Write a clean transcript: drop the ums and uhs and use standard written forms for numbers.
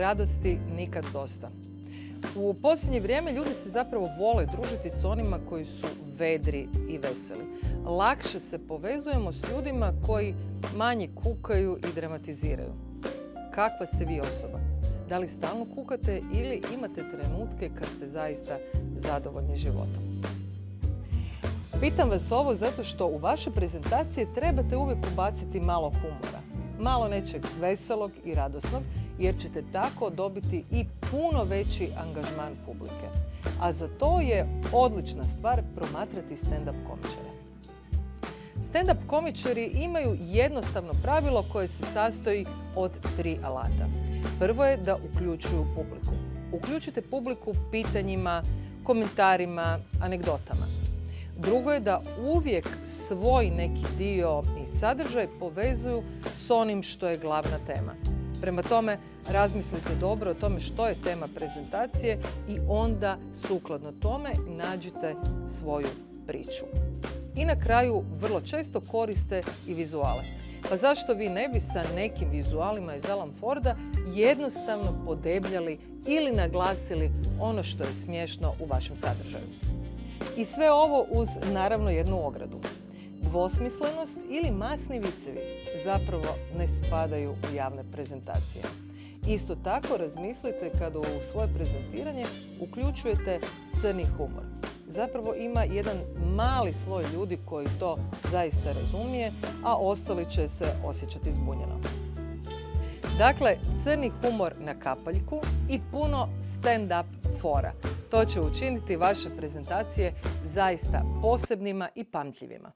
radosti nikad dosta. U posljednje vrijeme ljudi se zapravo vole družiti s onima koji su vedri i veseli. Lakše se povezujemo s ljudima koji manje kukaju i dramatiziraju. Kakva ste vi osoba? Da li stalno kukate ili imate trenutke kad ste zaista zadovoljni životom? Pitam vas ovo zato što u vaše prezentacije trebate uvijek ubaciti malo humora, malo nečeg veselog i radosnog, jer ćete tako dobiti i puno veći angažman publike. A za to je odlična stvar promatrati stand-up komičare. Stand-up komičari imaju jednostavno pravilo koje se sastoji od 3 alata. Prvo je da uključuju publiku. Uključite publiku pitanjima, komentarima, anegdotama. Drugo je da uvijek svoj neki dio i sadržaj povezuju s onim što je glavna tema. Prema tome, razmislite dobro o tome što je tema prezentacije i onda sukladno tome nađite svoju priču. I na kraju vrlo često koriste i vizuale. Pa zašto vi ne bi sa nekim vizualima iz Alan Forda jednostavno podebljali ili naglasili ono što je smiješno u vašem sadržaju? I sve ovo uz naravno jednu ogradu. Dvosmislenost ili masni vicevi zapravo ne spadaju u javne prezentacije. Isto tako razmislite kada u svoje prezentiranje uključujete crni humor. Zapravo ima jedan mali sloj ljudi koji to zaista razumije, a ostali će se osjećati zbunjeno. Dakle, crni humor na kapaljku i puno stand-up fora. To će učiniti vaše prezentacije zaista posebnima i pamtljivima.